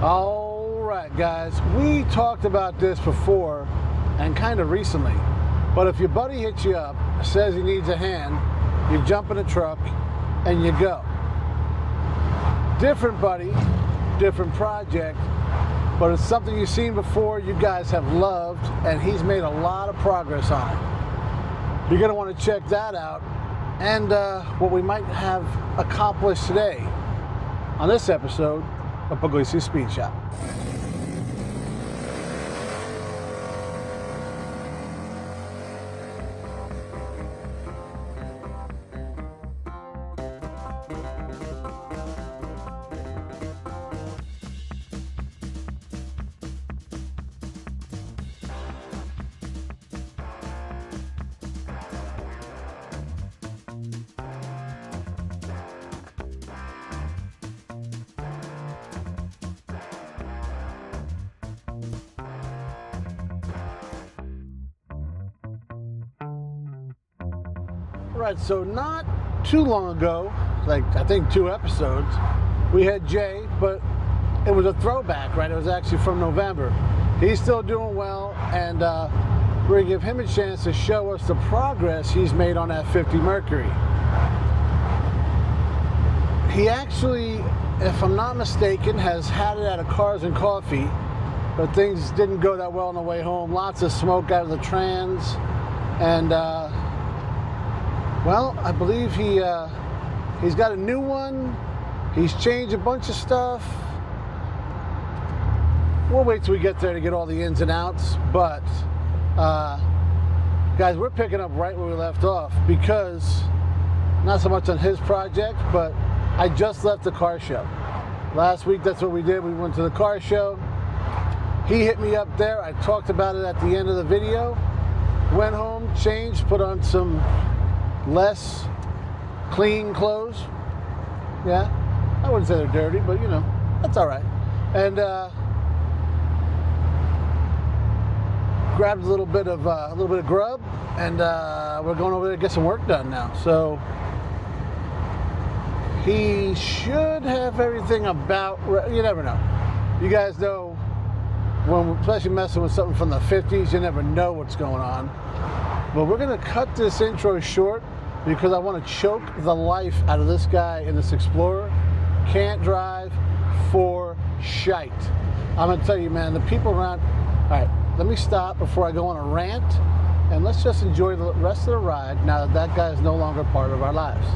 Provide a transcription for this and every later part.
All right, guys, we talked about this before and kind of recently, but if your buddy hits you up, says he needs a hand, you jump in a truck and you go. Different buddy, different project, but it's something you've seen before, you guys have loved, and he's made a lot of progress on it. You're going to want to check that out and what we might have accomplished today on this episode of Pugliese Speed Shop. Right, so not too long ago, like I think 2 episodes, we had Jay, but it was a throwback, right? It was actually from November. He's still doing well, and we're gonna give him a chance to show us the progress he's made on that 50 Mercury. He actually, if I'm not mistaken, has had it at a Cars and Coffee, but things didn't go that well on the way home. Lots of smoke out of the trans, and well, I believe he's got a new one. He's changed a bunch of stuff. We'll wait till we get there to get all the ins and outs. But guys, we're picking up right where we left off because not so much on his project, but I just left the car show. Last week, that's what we did. We went to the car show. He hit me up there. I talked about it at the end of the video. Went home, changed, put on some less clean clothes. Yeah, I wouldn't say they're dirty, but you know, that's all right. And grabbed a little bit of grub, and we're going over there to get some work done now. So he should have everything about. You never know. You guys know when, especially messing with something from the 50s, you never know what's going on. But we're gonna cut this intro short because I want to choke the life out of this guy in this Explorer. Can't drive for shite. I'm gonna tell you, man, the people around. All right, let me stop before I go on a rant, and let's just enjoy the rest of the ride now that that guy is no longer part of our lives.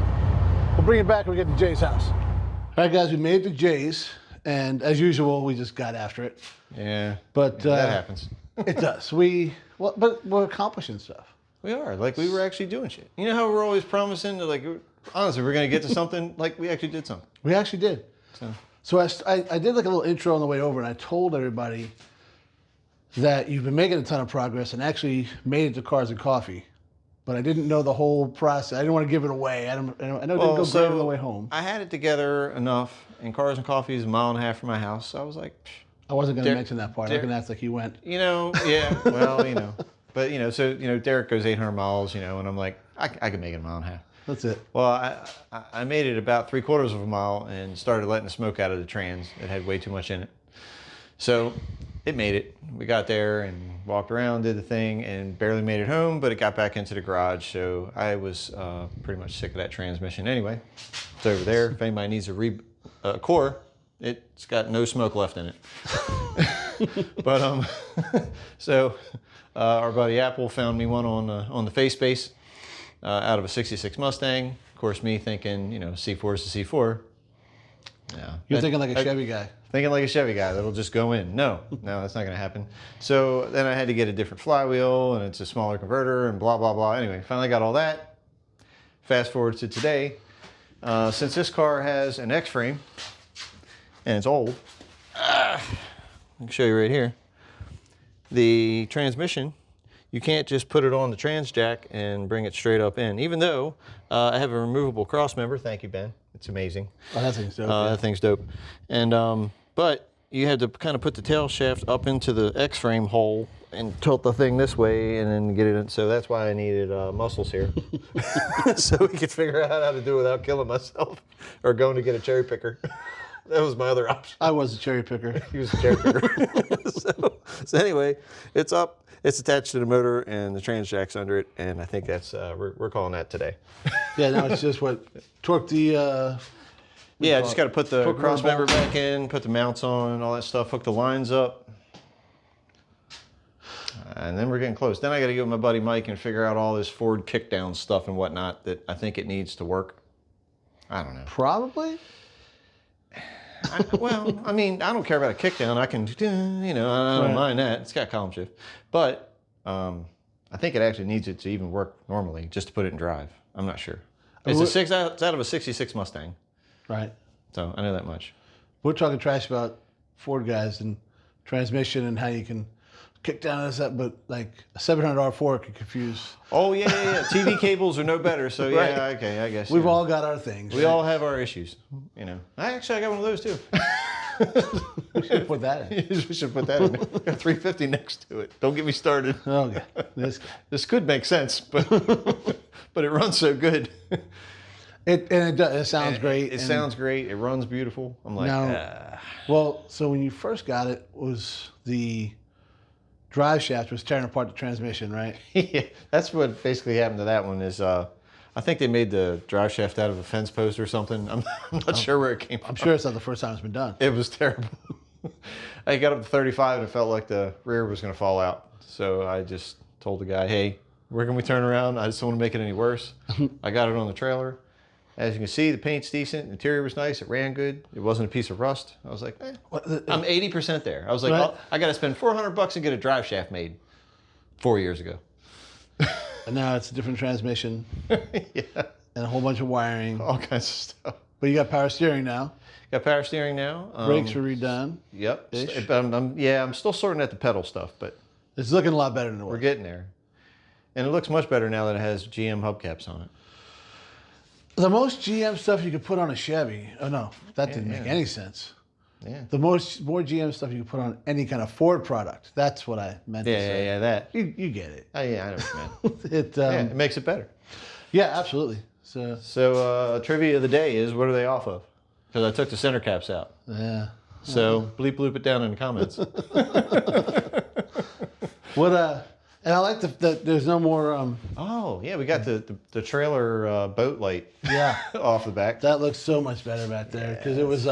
We'll bring it back when we get to Jay's house. All right, guys, we made it to Jay's, and as usual, we just got after it. Yeah, but that happens. It does. But we're accomplishing stuff. We are. Like, we were actually doing shit. You know how we're always promising to, like, honestly, we're going to get to something? Like, we actually did something. We actually did. So I did like a little intro on the way over, and I told everybody that you've been making a ton of progress and actually made it to Cars and Coffee. But I didn't know the whole process. I didn't want to give it away. I know it didn't go great on the way home. I had it together enough, and Cars and Coffee is 1.5 miles from my house. So I was like, I wasn't going to mention that part. I was going to ask like he went. You know, yeah, well, you know. But, you know, so, you know, Derek goes 800 miles, you know, and I'm like, I can make it 1.5 miles. That's it. Well, I made it about 3/4 mile and started letting the smoke out of the trans. It had way too much in it. So it made it. We got there and walked around, did the thing, and barely made it home, but it got back into the garage. So I was pretty much sick of that transmission anyway. It's over there. If anybody needs a core, it's got no smoke left in it. But so our buddy Apple found me one on the face space out of a '66 Mustang. Of course, me thinking, you know, C4 is a C4. Yeah, you're thinking like a Chevy guy. Thinking like a Chevy guy that'll just go in. No, that's not going to happen. So then I had to get a different flywheel, and it's a smaller converter, and blah blah blah. Anyway, finally got all that. Fast forward to today. Since this car has an X-frame and it's old, I can show you right here. The transmission, you can't just put it on the trans jack and bring it straight up in. Even though I have a removable cross member. Thank you, Ben. It's amazing. Oh, that thing's dope. That thing's dope. And but you had to kind of put the tail shaft up into the X-frame hole and tilt the thing this way and then get it in. So that's why I needed muscles here. So we could figure out how to do it without killing myself or going to get a cherry picker. That was my other option. I was a cherry picker. He was a cherry picker. so anyway, it's up. It's attached to the motor, and the trans jack's under it. And I think that's we're calling that today. Yeah, now it's just what torque the. Yeah, I just got to put the torque cross member bolts. back in, put the mounts on, all that stuff, hook the lines up. And then we're getting close. Then I got to go with my buddy Mike and figure out all this Ford kickdown stuff and whatnot that I think it needs to work. I don't know. Probably. Well, I mean, I don't care about a kickdown. I can, I don't mind that. It's got column shift. But I think it actually needs it to even work normally, just to put it in drive. I'm not sure. It's out of a 66 Mustang. Right. So I know that much. We're talking trash about Ford guys and transmission and how you can kick down as that, but like a $700 R4 could confuse. Oh, yeah. TV cables are no better. So, yeah, Right. okay, I guess. We've all got our things. We all have our issues, I got one of those, too. We should put that in. We should put that in. Got 350 next to it. Don't get me started. Oh, yeah. This guy. This could make sense, but but it runs so good. It sounds great. It sounds great. It runs beautiful. I'm like, Well, so when you first got it, was the drive shaft was tearing apart the transmission, right? Yeah, that's what basically happened to that one. Is I think they made the drive shaft out of a fence post or something. I'm not sure where it came from. I'm sure it's not the first time it's been done. It was terrible. I got up to 35 and it felt like the rear was going to fall out. So I just told the guy, hey, where can we turn around? I just don't want to make it any worse. I got it on the trailer. As you can see, the paint's decent. The interior was nice. It ran good. It wasn't a piece of rust. I was like, I'm 80% there. I was like, Right. I got to spend $400 and get a drive shaft made 4 years ago. And now it's a different transmission Yeah. and a whole bunch of wiring. All kinds of stuff. But you got power steering now. Got power steering now. Brakes are redone. Yep. Ish. I'm still sorting at the pedal stuff, but It's looking a lot better than it we're was. getting there. And it looks much better now that it has GM hubcaps on it. The most GM stuff you could put on a Chevy. Oh no, that didn't make any sense. Yeah. The more GM stuff you could put on any kind of Ford product. That's what I meant to say. Yeah, that. You get it. Oh, yeah, I know what you meant. It It makes it better. yeah, absolutely. So So, trivia of the day is, what are they off of? Because I took the center caps out. yeah. So, bleep bloop it down in the comments. What and I like that there's no more Oh, yeah, we got the trailer boat light yeah. off the back. That looks so much better back there because it was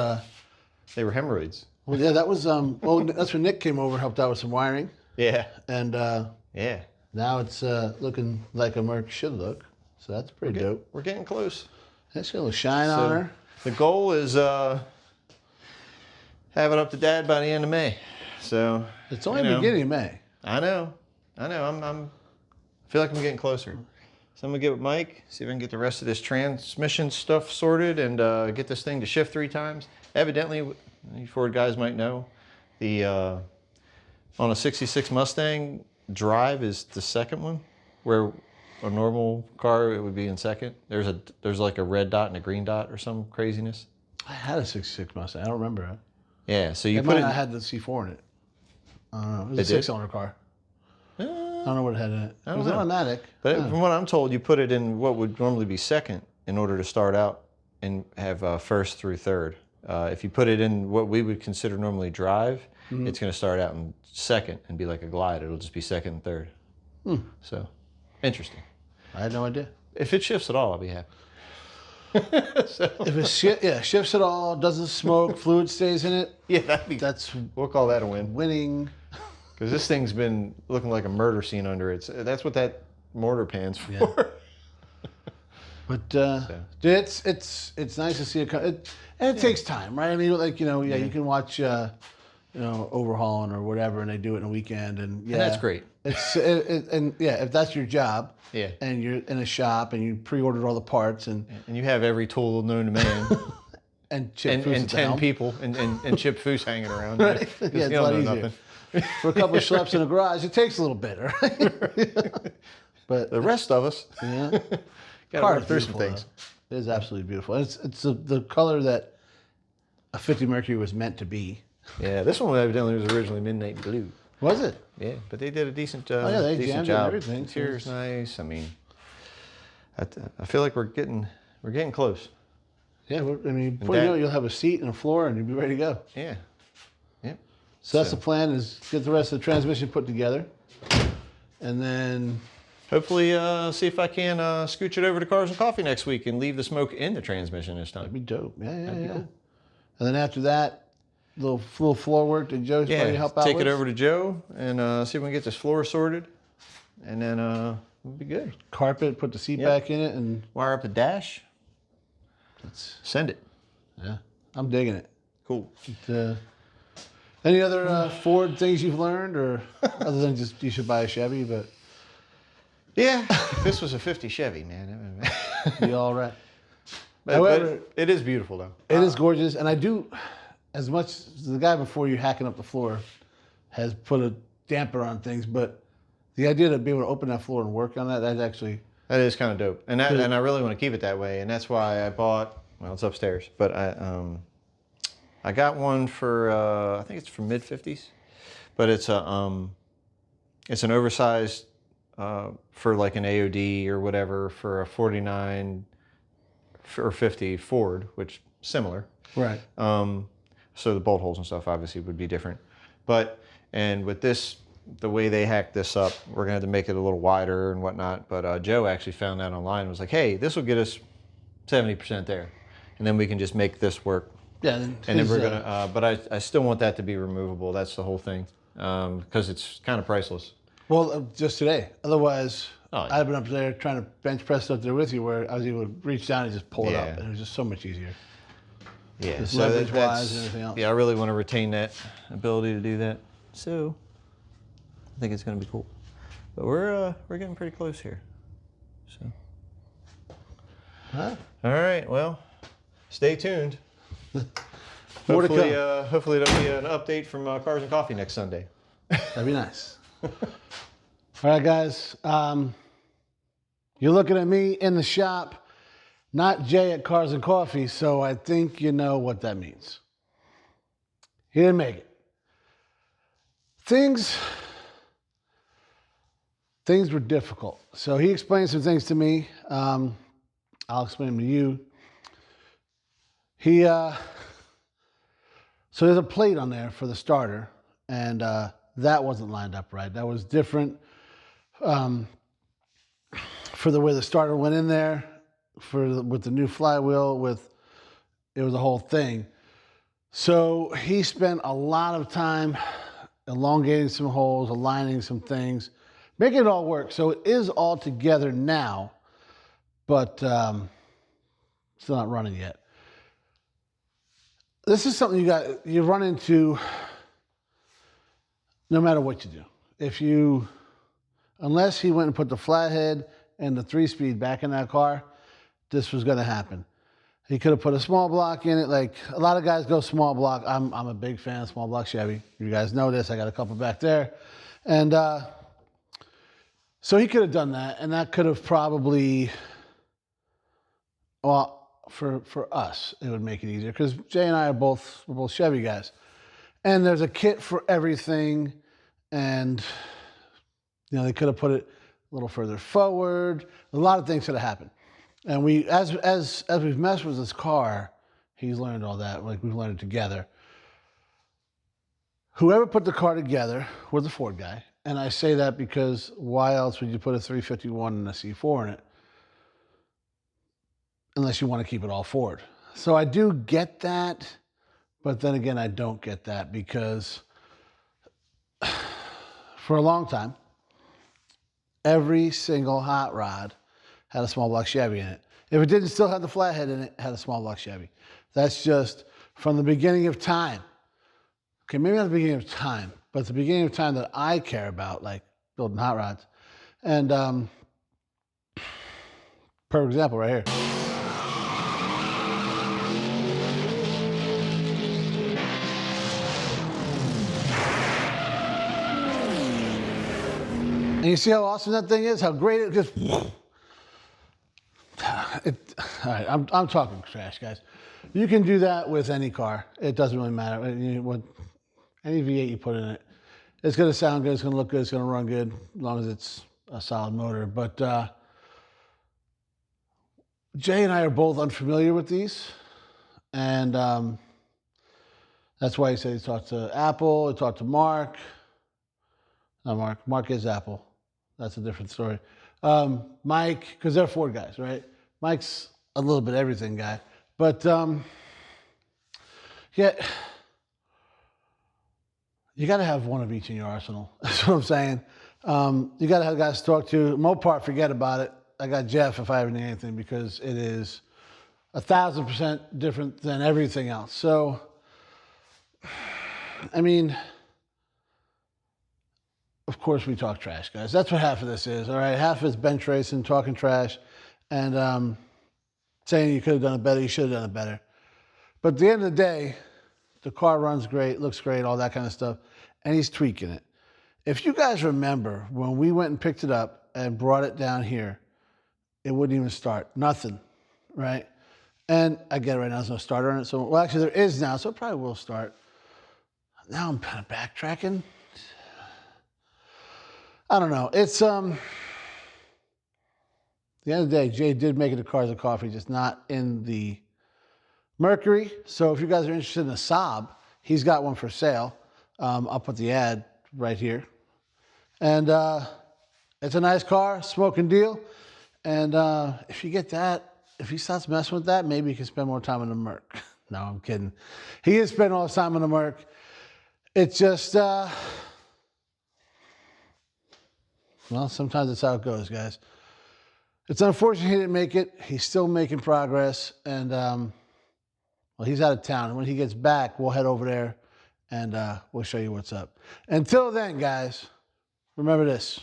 They were hemorrhoids. well yeah, that was well that's when Nick came over and helped out with some wiring Yeah. and Yeah. now it's looking like a Merc should look. So that's pretty dope. We're getting close. That's got a little shine on her. The goal is have it up to Dad by the end of May. So It's only the beginning of May. I know. I feel like I'm getting closer. So I'm gonna get with Mike, see if I can get the rest of this transmission stuff sorted and get this thing to shift 3 times. Evidently, you Ford guys might know, the on a 66 Mustang, drive is the second one, where a normal car it would be in second. There's like a red dot and a green dot or some craziness. I had a 66 Mustang. I don't remember it. Yeah, so you It put might it. not have the C4 in it. I don't know. It was It a did? 6-cylinder car. I don't know what it had in it. It was know. automatic. But from what I'm told, you put it in what would normally be second in order to start out and have first through third. If you put it in what we would consider normally drive, it's going to start out in second and be like a glide. It'll just be second and third. So, interesting. I had no idea. If it shifts at all, I'll be happy. If it shifts at all, doesn't smoke, fluid stays in it, Yeah, that's we'll call that a win. winning. Because this thing's been looking like a murder scene under it. That's what that mortar pan's for. But it's nice to see it. And it takes time, right? I mean, like you can watch overhauling or whatever, and they do it in a weekend, and And that's great. And if that's your job, Yeah. and you're in a shop and you pre-ordered all the parts and And you have every tool known to man. Chip Foose and at the 10 helm. people and Chip Foose hanging around. Right. Because Yeah, it's you a lot don't know easier. nothing. For a couple of schleps in a garage, it takes a little bit, right? But The rest of us yeah, got to car work is through some beautiful, things. though. It is absolutely beautiful. And it's the color that a 50 Mercury was meant to be. Yeah, this one evidently was originally midnight blue. Was it? Yeah, but they did a decent, they decent jammed it and job. everything, so Interior's nice. I mean, I feel like we're getting close. Yeah, I mean, before you know it, you'll have a seat and a floor, and you'll be ready to go. Yeah. Yep. So that's the plan: is get the rest of the transmission put together, and then hopefully see if I can scooch it over to Cars and Coffee next week and leave the smoke in the transmission this time. that'd be dope. Yeah, That'd be cool. And then after that, little floor work that Joe's probably help out take with. it over to Joe and see if we can get this floor sorted, and then we'll be good. Carpet, put the seat back in it, and wire up the dash. Send it. Yeah, I'm digging it. Cool. Any other Ford things you've learned, or other than just you should buy a Chevy? But yeah, if this was a '50 Chevy, man, be all right. However, it is beautiful though. It is gorgeous, and I do, as much as the guy before you hacking up the floor has put a damper on things, but the idea to be able to open that floor and work on that actually. That is kind of dope, and I really want to keep it that way, and that's why I bought. Well, it's upstairs, but I got one for I think it's from mid-50s, but it's an oversized for like an AOD or whatever for a 49 or 50 Ford, which similar. Right. So the bolt holes and stuff obviously would be different, and with this. The way they hacked this up, we're gonna have to make it a little wider and whatnot. But Joe actually found that online and was like, "Hey, this will get us 70% there, and then we can just make this work." Yeah. And then we're gonna. But I still want that to be removable. That's the whole thing, because it's kind of priceless. Well, just today. Otherwise, yeah. I'd have been up there trying to bench press up there with you, where I was able to reach down and just pull it up, and it was just so much easier. Yeah. Just so leverage-wise and everything else. Yeah, I really want to retain that ability to do that. So. I think it's going to be cool, but we're getting pretty close here. So, all right. Well, stay tuned. Hopefully, hopefully there'll be an update from Cars and Coffee next Sunday. That'd be nice. All right, guys. You're looking at me in the shop, not Jay at Cars and Coffee, so I think you know what that means. He didn't make it. Things were difficult. So he explained some things to me. I'll explain them to you. So there's a plate on there for the starter, and that wasn't lined up right. That was different for the way the starter went in there, with the new flywheel. It was a whole thing. So he spent a lot of time elongating some holes, aligning some things, making it all work. So it is all together now, but still not running yet. This is something you run into no matter what you do. Unless he went and put the flathead and the 3-speed back in that car, this was going to happen. He could have put a small block in it. Like a lot of guys go small block. I'm a big fan of small block Chevy. You guys know this. I got a couple back there. And so he could have done that, and that could have probably, well, for us, it would make it easier, because Jay and I we're both Chevy guys. And there's a kit for everything, and they could have put it a little further forward. A lot of things could have happened. And we, as we've messed with this car, he's learned all that. Like, we've learned it together. Whoever put the car together was a Ford guy. And I say that because why else would you put a 351 and a C4 in it? Unless you want to keep it all Ford. So I do get that, but then again, I don't get that, because for a long time, every single hot rod had a small block Chevy in it. If it didn't still have the flathead in it, it had a small block Chevy. That's just from the beginning of time. Okay, maybe not the beginning of time, but the beginning of time that I care about, like building hot rods. And perfect example right here. And you see how awesome that thing is? How great it just... All right, I'm talking trash, guys. You can do that with any car. It doesn't really matter. Any V8 you put in it, it's going to sound good. It's going to look good. It's going to run good, as long as it's a solid motor. But Jay and I are both unfamiliar with these. And that's why he said he talked to Apple, he talked to Mark. Not Mark. Mark is Apple. That's a different story. Mike, because they're Ford guys, right? Mike's a little bit everything guy. But yeah, you got to have one of each in your arsenal. That's what I'm saying. You got to have guys to talk to. Mopar, forget about it. I got Jeff if I ever need anything because it is 1,000% different than everything else. So, I mean, of course we talk trash, guys. That's what half of this is, all right? Half is bench racing, talking trash, and saying you could have done it better, you should have done it better. But at the end of the day, the car runs great, looks great, all that kind of stuff, and he's tweaking it. If you guys remember, when we went and picked it up and brought it down here, it wouldn't even start. Nothing, right? And I get it right now, there's no starter on it. So, well, actually there is now, so it probably will start. Now I'm kind of backtracking. I don't know. It's, at the end of the day, Jay did make it a Cars and Coffee, just not in the Mercury. So if you guys are interested in a Saab, he's got one for sale. I'll put the ad right here. And it's a nice car, smoking deal. And if you get that, if he starts messing with that, maybe he can spend more time in the Merc. No, I'm kidding. He is spending all his time in the Merc. It's just, well, sometimes that's how it goes, guys. It's unfortunate he didn't make it. He's still making progress. And, well, he's out of town. And when he gets back, we'll head over there and we'll show you what's up. Until then, guys, remember this.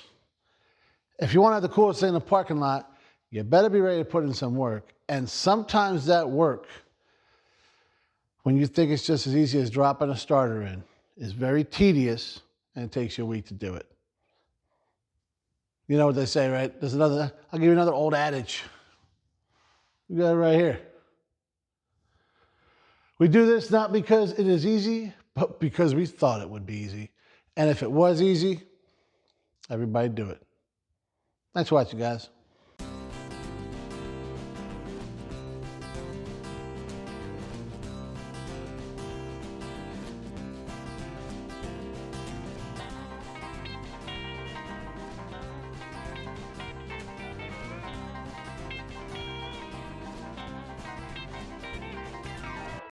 If you want to have the coolest thing in the parking lot, you better be ready to put in some work. And sometimes that work, when you think it's just as easy as dropping a starter in, is very tedious and it takes you a week to do it. You know what they say, right? There's another, I'll give you another old adage. You got it right here. We do this not because it is easy, but because we thought it would be easy. And if it was easy, everybody'd do it. Thanks for watching, guys.